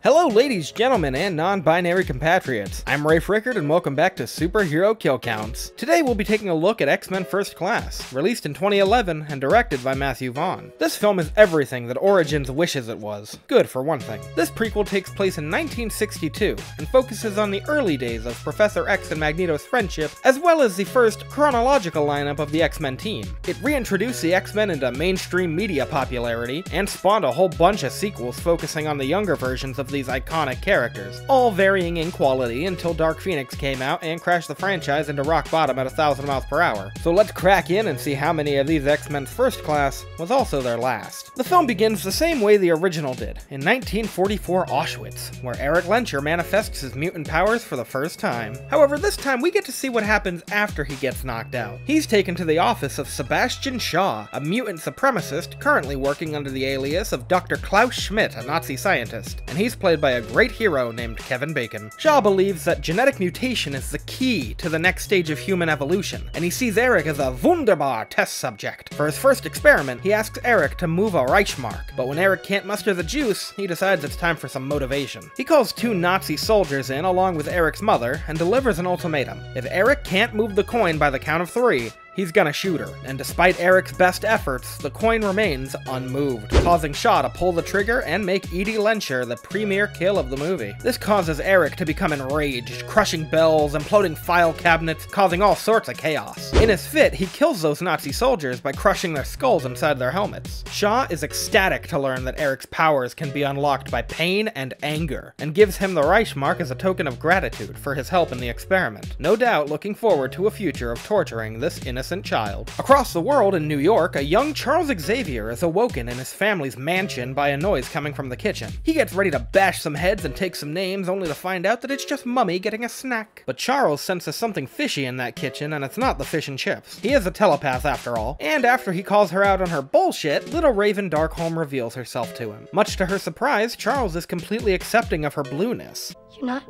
Hello ladies, gentlemen, and non-binary compatriots. I'm Rafe Rickard and welcome back to Superhero Kill Counts. Today we'll be taking a look at X-Men First Class, released in 2011 and directed by Matthew Vaughn. This film is everything that Origins wishes it was. Good, for one thing. This prequel takes place in 1962 and focuses on the early days of Professor X and Magneto's friendship, as well as the first chronological lineup of the X-Men team. It reintroduced the X-Men into mainstream media popularity and spawned a whole bunch of sequels focusing on the younger versions of these iconic characters, all varying in quality until Dark Phoenix came out and crashed the franchise into rock bottom at 1,000 miles per hour. So let's crack in and see how many of these X-Men's First Class was also their last. The film begins the same way the original did, in 1944 Auschwitz, where Eric Lencher manifests his mutant powers for the first time. However, this time we get to see what happens after he gets knocked out. He's taken to the office of Sebastian Shaw, a mutant supremacist currently working under the alias of Dr. Klaus Schmidt, a Nazi scientist, and he's played by a great hero named Kevin Bacon. Shaw believes that genetic mutation is the key to the next stage of human evolution, and he sees Eric as a wunderbar test subject. For his first experiment, he asks Eric to move a Reichsmark, but when Eric can't muster the juice, he decides it's time for some motivation. He calls two Nazi soldiers in along with Eric's mother and delivers an ultimatum. If Eric can't move the coin by the count of 3, he's gonna shoot her, and despite Eric's best efforts, the coin remains unmoved, causing Shaw to pull the trigger and make Edie Lencher the premier kill of the movie. This causes Eric to become enraged, crushing bells, imploding file cabinets, causing all sorts of chaos. In his fit, he kills those Nazi soldiers by crushing their skulls inside their helmets. Shaw is ecstatic to learn that Eric's powers can be unlocked by pain and anger, and gives him the Reichsmark as a token of gratitude for his help in the experiment, no doubt looking forward to a future of torturing this innocent child. Across the world in New York, a young Charles Xavier is awoken in his family's mansion by a noise coming from the kitchen. He gets ready to bash some heads and take some names, only to find out that it's just Mummy getting a snack. But Charles senses something fishy in that kitchen, and it's not the fish and chips. He is a telepath after all, and after he calls her out on her bullshit, little Raven Darkholme reveals herself to him. Much to her surprise, Charles is completely accepting of her blueness. You're not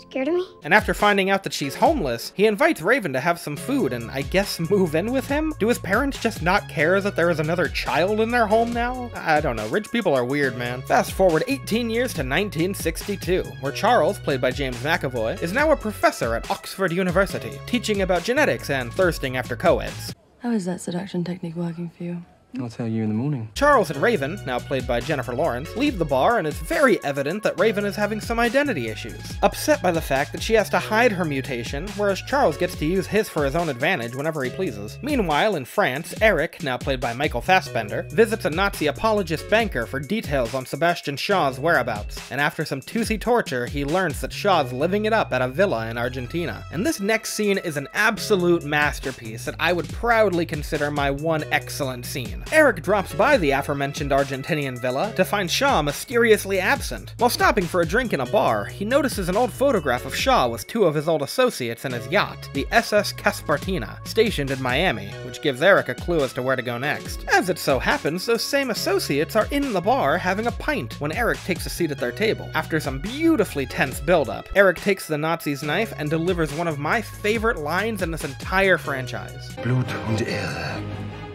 scared of me? And after finding out that she's homeless, he invites Raven to have some food and I guess move in with him? Do his parents just not care that there is another child in their home now? I don't know, rich people are weird, man. Fast forward 18 years to 1962, where Charles, played by James McAvoy, is now a professor at Oxford University, teaching about genetics and thirsting after co-eds. How is that seduction technique working for you? I'll tell you in the morning. Charles and Raven, now played by Jennifer Lawrence, leave the bar and it's very evident that Raven is having some identity issues. Upset by the fact that she has to hide her mutation, whereas Charles gets to use his for his own advantage whenever he pleases. Meanwhile, in France, Eric, now played by Michael Fassbender, visits a Nazi apologist banker for details on Sebastian Shaw's whereabouts, and after some toothy torture, he learns that Shaw's living it up at a villa in Argentina. And this next scene is an absolute masterpiece that I would proudly consider my one excellent scene. Eric drops by the aforementioned Argentinian villa to find Shaw mysteriously absent. While stopping for a drink in a bar, he notices an old photograph of Shaw with two of his old associates in his yacht, the SS Caspartina, stationed in Miami, which gives Eric a clue as to where to go next. As it so happens, those same associates are in the bar having a pint when Eric takes a seat at their table. After some beautifully tense build-up, Eric takes the Nazi's knife and delivers one of my favorite lines in this entire franchise. Blut und Ehre.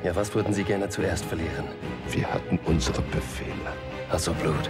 Ja, was würden Sie gerne zuerst verlieren? Wir hatten unsere Befehle. Also Blut.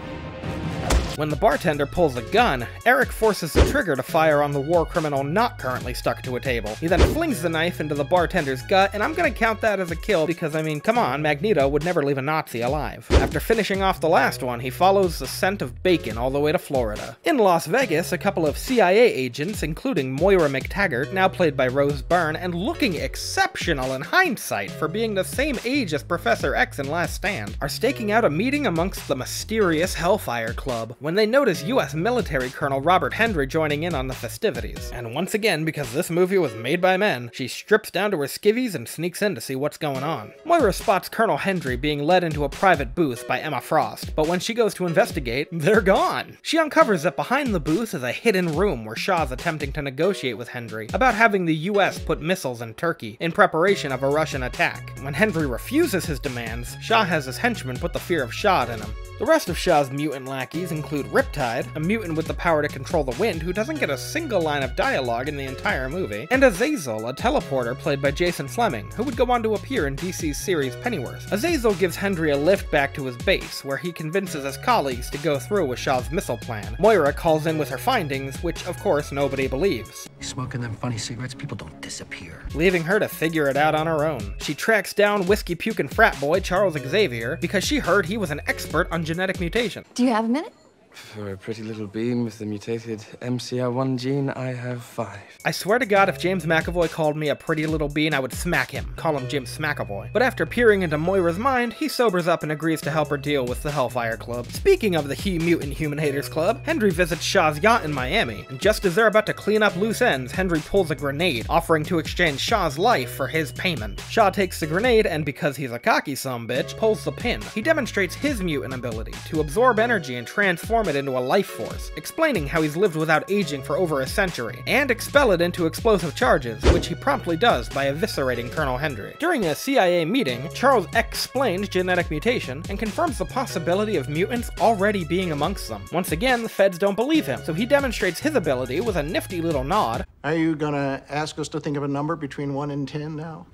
When the bartender pulls a gun, Eric forces the trigger to fire on the war criminal not currently stuck to a table. He then flings the knife into the bartender's gut, and I'm gonna count that as a kill because, I mean, come on, Magneto would never leave a Nazi alive. After finishing off the last one, he follows the scent of bacon all the way to Florida. In Las Vegas, a couple of CIA agents, including Moira McTaggart, now played by Rose Byrne, and looking exceptional in hindsight for being the same age as Professor X in Last Stand, are staking out a meeting amongst the mysterious Hellfire Club, when they notice US military Colonel Robert Hendry joining in on the festivities. And once again, because this movie was made by men, she strips down to her skivvies and sneaks in to see what's going on. Moira spots Colonel Hendry being led into a private booth by Emma Frost, but when she goes to investigate, they're gone. She uncovers that behind the booth is a hidden room where Shaw's attempting to negotiate with Hendry about having the US put missiles in Turkey in preparation of a Russian attack. When Hendry refuses his demands, Shaw has his henchmen put the fear of Shaw in him. The rest of Shaw's mutant lackeys include include Riptide, a mutant with the power to control the wind who doesn't get a single line of dialogue in the entire movie, and Azazel, a teleporter played by Jason Fleming, who would go on to appear in DC's series Pennyworth. Azazel gives Hendry a lift back to his base, where he convinces his colleagues to go through with Shaw's missile plan. Moira calls in with her findings, which of course nobody believes. Smoking them funny cigarettes, people don't disappear. Leaving her to figure it out on her own. She tracks down whiskey-puking frat boy Charles Xavier because she heard he was an expert on genetic mutation. Do you have a minute? For a pretty little being with the mutated MCR1 gene, I have 5. I swear to God, if James McAvoy called me a pretty little bean, I would smack him. Call him James Smackavoy. But after peering into Moira's mind, he sobers up and agrees to help her deal with the Hellfire Club. Speaking of the He-Mutant Human Haters Club, Hendry visits Shaw's yacht in Miami, and just as they're about to clean up loose ends, Hendry pulls a grenade, offering to exchange Shaw's life for his payment. Shaw takes the grenade, and because he's a cocky sumbitch, pulls the pin. He demonstrates his mutant ability to absorb energy and transform it into a life force, explaining how he's lived without aging for over a century, and expel it into explosive charges, which he promptly does by eviscerating Colonel Hendry. During a CIA meeting, Charles explains genetic mutation and confirms the possibility of mutants already being amongst them. Once again, the feds don't believe him, so he demonstrates his ability with a nifty little nod. Are you gonna ask us to think of a number between 1 and 10 now?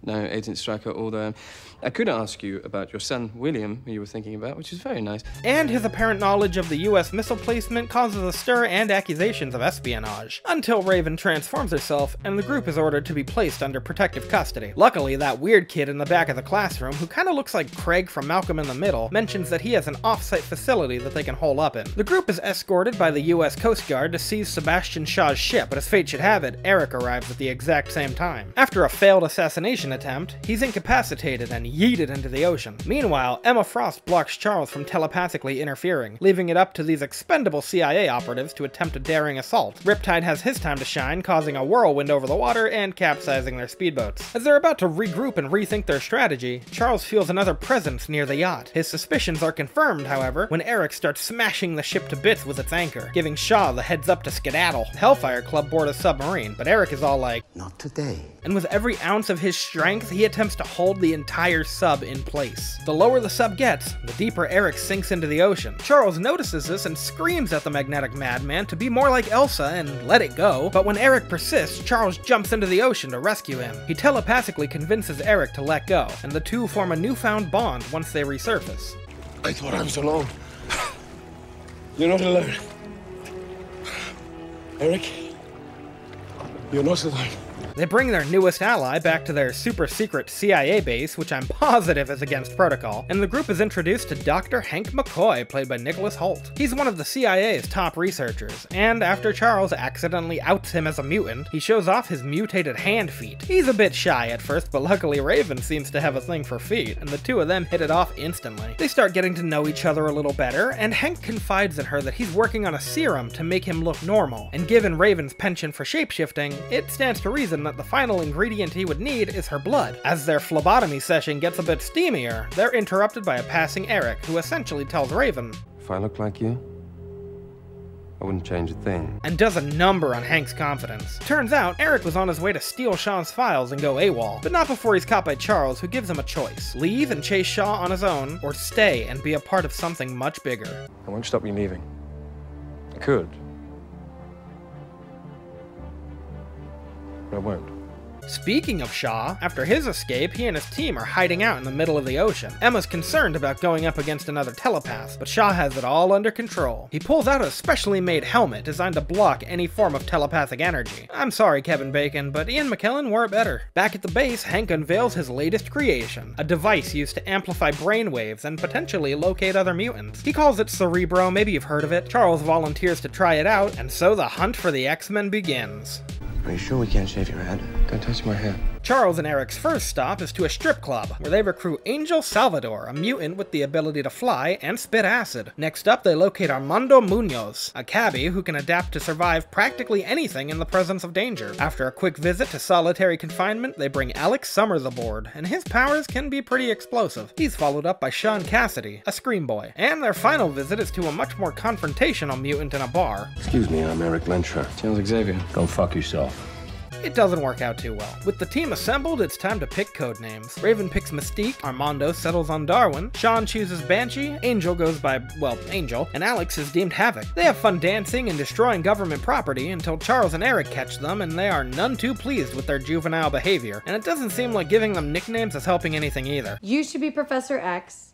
No, Agent Stryker, although I could ask you about your son, William, who you were thinking about, which is very nice. And his apparent knowledge of the US missile placement causes a stir and accusations of espionage, until Raven transforms herself and the group is ordered to be placed under protective custody. Luckily, that weird kid in the back of the classroom, who kinda looks like Craig from Malcolm in the Middle, mentions that he has an off-site facility that they can hole up in. The group is escorted by the US Coast Guard to seize Sebastian Shaw's ship, but as fate should have it, Eric arrives at the exact same time. After a failed assassination attempt, he's incapacitated and yeeted into the ocean. Meanwhile, Emma Frost blocks Charles from telepathically interfering, leaving it up to these expendable CIA operatives to attempt a daring assault. Riptide has his time to shine, causing a whirlwind over the water and capsizing their speedboats. As they're about to regroup and rethink their strategy, Charles feels another presence near the yacht. His suspicions are confirmed, however, when Eric starts smashing the ship to bits with its anchor, giving Shaw the heads up to skedaddle. The Hellfire Club board a submarine, but Eric is all like, Not today. and with every ounce of his strength, he attempts to hold the entire sub in place. The lower the sub gets, the deeper Eric sinks into the ocean. Charles notices this and screams at the magnetic madman to be more like Elsa and let it go, but when Eric persists, Charles jumps into the ocean to rescue him. He telepathically convinces Eric to let go, and the two form a newfound bond once they resurface. I thought I was alone. You're not alone. Eric, you're not alone. They bring their newest ally back to their super secret CIA base, which I'm positive is against protocol, and the group is introduced to Dr. Hank McCoy, played by Nicholas Hoult. He's one of the CIA's top researchers, and after Charles accidentally outs him as a mutant, he shows off his mutated hand feet. He's a bit shy at first, but luckily Raven seems to have a thing for feet, and the two of them hit it off instantly. They start getting to know each other a little better, and Hank confides in her that he's working on a serum to make him look normal, and given Raven's penchant for shapeshifting, it stands to reason that the final ingredient he would need is her blood. As their phlebotomy session gets a bit steamier, they're interrupted by a passing Eric, who essentially tells Raven, If I look like you, I wouldn't change a thing. and does a number on Hank's confidence. Turns out, Eric was on his way to steal Shaw's files and go AWOL, but not before he's caught by Charles, who gives him a choice. Leave and chase Shaw on his own, or stay and be a part of something much bigger. I won't stop you leaving. I could. But I won't. Speaking of Shaw, after his escape, he and his team are hiding out in the middle of the ocean. Emma's concerned about going up against another telepath, but Shaw has it all under control. He pulls out a specially made helmet designed to block any form of telepathic energy. I'm sorry, Kevin Bacon, but Ian McKellen wore it better. Back at the base, Hank unveils his latest creation, a device used to amplify brainwaves and potentially locate other mutants. He calls it Cerebro, maybe you've heard of it. Charles volunteers to try it out, and so the hunt for the X-Men begins. Are you sure we can't shave your head? Don't touch my hair. Charles and Eric's first stop is to a strip club, where they recruit Angel Salvador, a mutant with the ability to fly and spit acid. Next up, they locate Armando Munoz, a cabbie who can adapt to survive practically anything in the presence of danger. After a quick visit to solitary confinement, they bring Alex Summers aboard, and his powers can be pretty explosive. He's followed up by Sean Cassidy, a scream boy. And their final visit is to a much more confrontational mutant in a bar. Excuse me, I'm Eric Lensher. Charles Xavier. Go fuck yourself. it doesn't work out too well. With the team assembled, it's time to pick code names. Raven picks Mystique, Armando settles on Darwin, Sean chooses Banshee, Angel goes by, well, Angel, and Alex is deemed Havoc. They have fun dancing and destroying government property until Charles and Eric catch them, and they are none too pleased with their juvenile behavior, and it doesn't seem like giving them nicknames is helping anything either. You should be Professor X.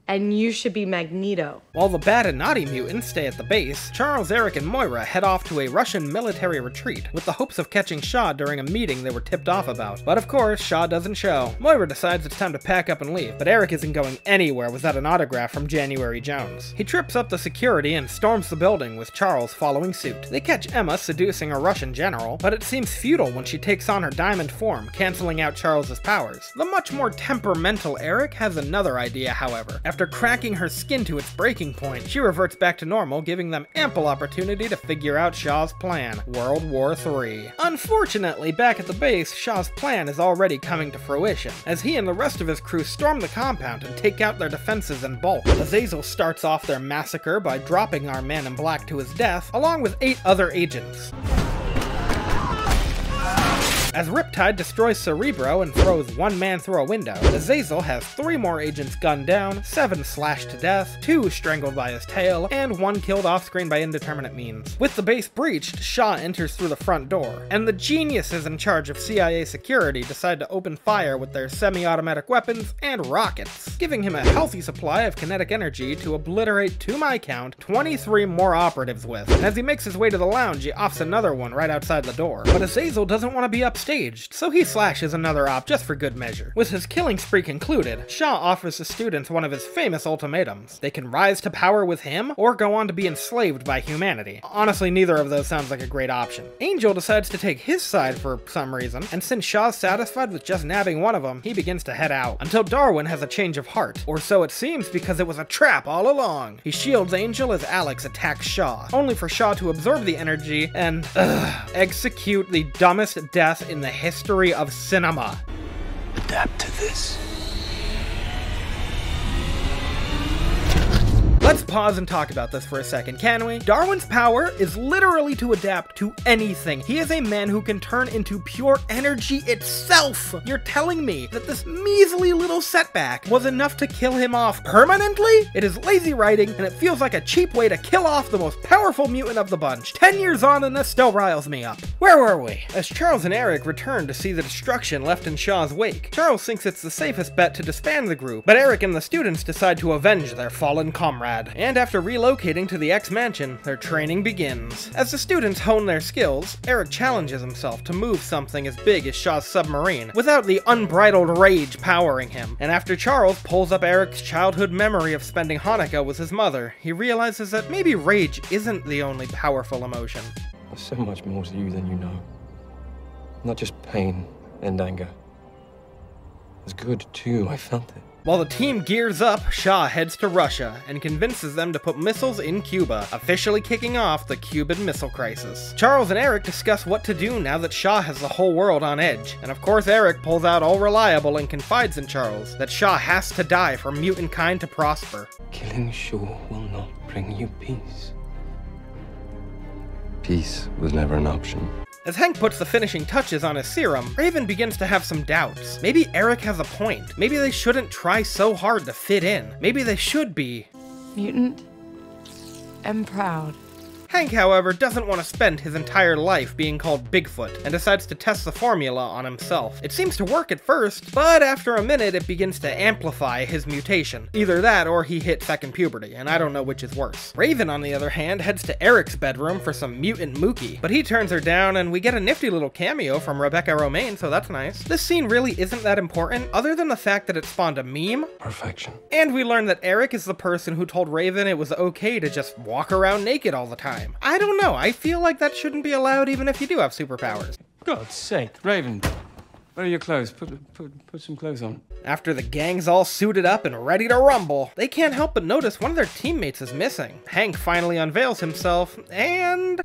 And you should be Magneto. While the bad and naughty mutants stay at the base, Charles, Eric, and Moira head off to a Russian military retreat with the hopes of catching Shaw during a meeting they were tipped off about. But of course, Shaw doesn't show. Moira decides it's time to pack up and leave, but Eric isn't going anywhere without an autograph from January Jones. He trips up the security and storms the building, with Charles following suit. They catch Emma seducing a Russian general, but it seems futile when she takes on her diamond form, canceling out Charles's powers. The much more temperamental Eric has another idea, however. After cracking her skin to its breaking point, she reverts back to normal, giving them ample opportunity to figure out Shaw's plan: World War III. Unfortunately, back at the base, Shaw's plan is already coming to fruition, as he and the rest of his crew storm the compound and take out their defenses in bulk. Azazel starts off their massacre by dropping our man in black to his death, along with 8 other agents. As Riptide destroys Cerebro and throws one man through a window, Azazel has 3 more agents gunned down, 7 slashed to death, 2 strangled by his tail, and 1 killed off-screen by indeterminate means. With the base breached, Shaw enters through the front door, and the geniuses in charge of CIA security decide to open fire with their semi-automatic weapons and rockets, giving him a healthy supply of kinetic energy to obliterate, to my count, 23 more operatives with. And as he makes his way to the lounge, he offs another one right outside the door. But Azazel doesn't want to be upstaged, so he slashes another op just for good measure. With his killing spree concluded, Shaw offers the students one of his famous ultimatums. They can rise to power with him, or go on to be enslaved by humanity. Honestly, neither of those sounds like a great option. Angel decides to take his side for some reason, and since Shaw's satisfied with just nabbing one of them, he begins to head out, until Darwin has a change of heart. Or so it seems, because it was a trap all along. He shields Angel as Alex attacks Shaw, only for Shaw to absorb the energy and, execute the dumbest death in the history of cinema. Adapt to this. Let's pause and talk about this for a second, can we? Darwin's power is literally to adapt to anything. He is a man who can turn into pure energy itself. You're telling me that this measly little setback was enough to kill him off permanently? It is lazy writing, and it feels like a cheap way to kill off the most powerful mutant of the bunch. 10 years on, and this still riles me up. Where were we? As Charles and Eric return to see the destruction left in Shaw's wake, Charles thinks it's the safest bet to disband the group, but Eric and the students decide to avenge their fallen comrade. And after relocating to the X-Mansion, their training begins. As the students hone their skills, Eric challenges himself to move something as big as Shaw's submarine, without the unbridled rage powering him. And after Charles pulls up Eric's childhood memory of spending Hanukkah with his mother, he realizes that maybe rage isn't the only powerful emotion. There's so much more to you than you know. Not just pain and anger. It's good, too. I felt it. While the team gears up, Shaw heads to Russia and convinces them to put missiles in Cuba, officially kicking off the Cuban Missile Crisis. Charles and Eric discuss what to do now that Shaw has the whole world on edge, and of course Eric pulls out all reliable and confides in Charles that Shaw has to die for mutant kind to prosper. Killing Shaw will not bring you peace. Peace was never an option. As Hank puts the finishing touches on his serum, Raven begins to have some doubts. Maybe Eric has a point. Maybe they shouldn't try so hard to fit in. Maybe they should be Mutant and proud. Hank, however, doesn't want to spend his entire life being called Bigfoot, and decides to test the formula on himself. It seems to work at first, but after a minute it begins to amplify his mutation. Either that or he hit second puberty, and I don't know which is worse. Raven, on the other hand, heads to Eric's bedroom for some mutant Mookie, but he turns her down and we get a nifty little cameo from Rebecca Romaine, so that's nice. This scene really isn't that important, other than the fact that it spawned a meme. Perfection. And we learn that Eric is the person who told Raven it was okay to just walk around naked all the time. I don't know, I feel like that shouldn't be allowed even if you do have superpowers. God's sake. Raven, where are your clothes? Put some clothes on. After the gang's all suited up and ready to rumble, they can't help but notice one of their teammates is missing. Hank finally unveils himself, and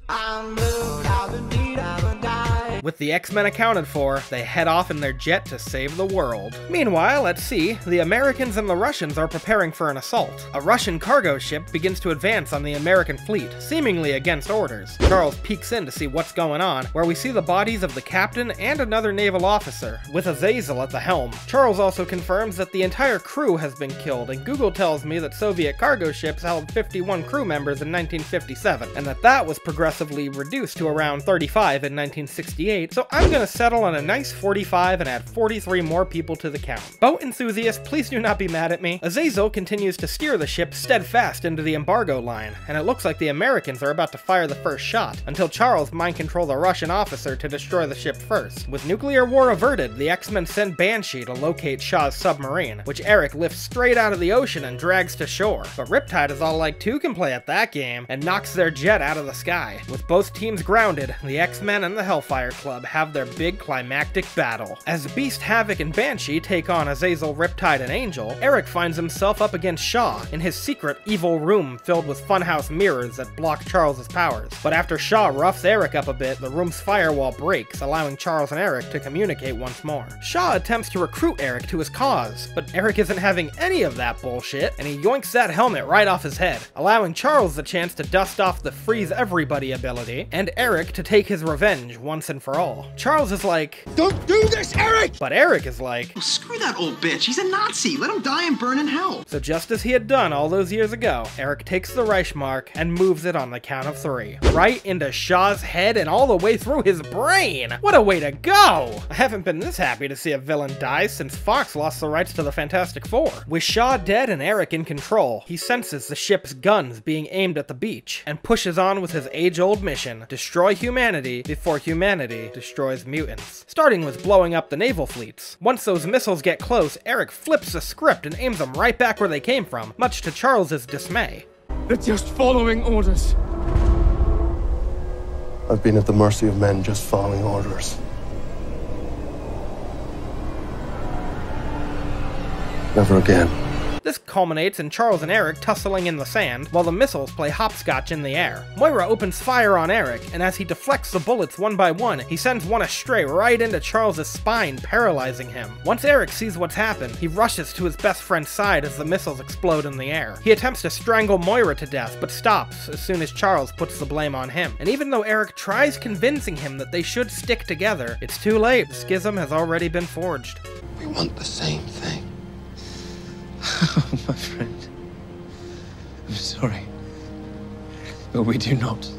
With the X-Men accounted for, they head off in their jet to save the world. Meanwhile, at sea, the Americans and the Russians are preparing for an assault. A Russian cargo ship begins to advance on the American fleet, seemingly against orders. Charles peeks in to see what's going on, where we see the bodies of the captain and another naval officer, with Azazel at the helm. Charles also confirms that the entire crew has been killed, and Google tells me that Soviet cargo ships held 51 crew members in 1957, and that was progressively reduced to around 35 in 1968, so I'm gonna settle on a nice 45 and add 43 more people to the count. Boat enthusiasts, please do not be mad at me. Azazel continues to steer the ship steadfast into the embargo line, and it looks like the Americans are about to fire the first shot, until Charles mind controls the Russian officer to destroy the ship first. With nuclear war averted, the X-Men send Banshee to locate Shaw's submarine, which Eric lifts straight out of the ocean and drags to shore. But Riptide is all like, two can play at that game, and knocks their jet out of the sky. With both teams grounded, the X-Men and the Hellfire Club have their big climactic battle. As Beast, Havoc, and Banshee take on Azazel, Riptide, and Angel, Eric finds himself up against Shaw in his secret evil room filled with funhouse mirrors that block Charles's powers. But after Shaw roughs Eric up a bit, the room's firewall breaks, allowing Charles and Eric to communicate once more. Shaw attempts to recruit Eric to his cause, but Eric isn't having any of that bullshit, and he yoinks that helmet right off his head, allowing Charles the chance to dust off the freeze everybody ability, and Eric to take his revenge once and for all. Charles is like, Don't do this, Eric! but Eric is like, Oh, screw that old bitch. He's a Nazi. Let him die and burn in hell. so just as he had done all those years ago, Eric takes the Reichmark and moves it on the count of 3. Right into Shaw's head and all the way through his brain! What a way to go! I haven't been this happy to see a villain die since Fox lost the rights to the Fantastic Four. With Shaw dead and Eric in control, he senses the ship's guns being aimed at the beach, and pushes on with his age-old mission: destroy humanity before humanity destroys mutants. Starting with blowing up the naval fleets. Once those missiles get close, Eric flips the script and aims them right back where they came from, much to Charles's dismay. They're just following orders. I've been at the mercy of men just following orders. Never again. This culminates in Charles and Eric tussling in the sand, while the missiles play hopscotch in the air. Moira opens fire on Eric, and as he deflects the bullets one by one, he sends one astray right into Charles's spine, paralyzing him. Once Eric sees what's happened, he rushes to his best friend's side as the missiles explode in the air. He attempts to strangle Moira to death, but stops as soon as Charles puts the blame on him. And even though Eric tries convincing him that they should stick together, it's too late. The schism has already been forged. We want the same thing. Oh, my friend. I'm sorry. But we do not.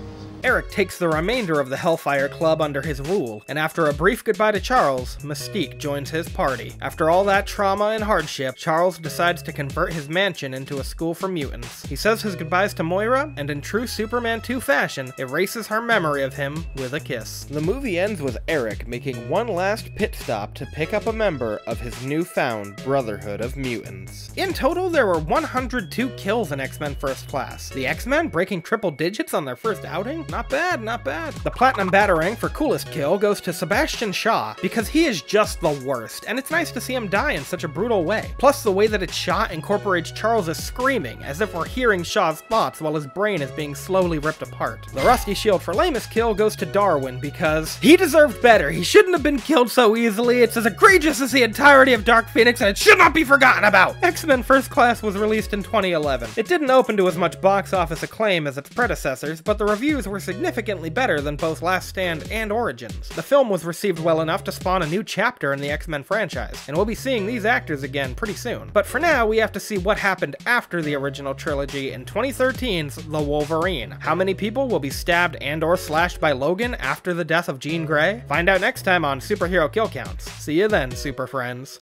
Eric takes the remainder of the Hellfire Club under his rule, and after a brief goodbye to Charles, Mystique joins his party. After all that trauma and hardship, Charles decides to convert his mansion into a school for mutants. He says his goodbyes to Moira, and in true Superman 2 fashion, erases her memory of him with a kiss. The movie ends with Eric making one last pit stop to pick up a member of his newfound Brotherhood of Mutants. In total, there were 102 kills in X-Men First Class. The X-Men breaking triple digits on their first outing? Not bad, not bad. The Platinum Batarang for coolest kill goes to Sebastian Shaw, because he is just the worst, and it's nice to see him die in such a brutal way. Plus, the way that it's shot incorporates Charles' screaming, as if we're hearing Shaw's thoughts while his brain is being slowly ripped apart. The Rusty Shield for lamest kill goes to Darwin, because he deserved better. He shouldn't have been killed so easily. It's as egregious as the entirety of Dark Phoenix, and it should not be forgotten about. X-Men First Class was released in 2011. It didn't open to as much box office acclaim as its predecessors, but the reviews were significantly better than both Last Stand and Origins. The film was received well enough to spawn a new chapter in the X-Men franchise, and we'll be seeing these actors again pretty soon. But for now, we have to see what happened after the original trilogy in 2013's The Wolverine. How many people will be stabbed and or slashed by Logan after the death of Jean Grey? Find out next time on Superhero Kill Counts. See you then, super friends.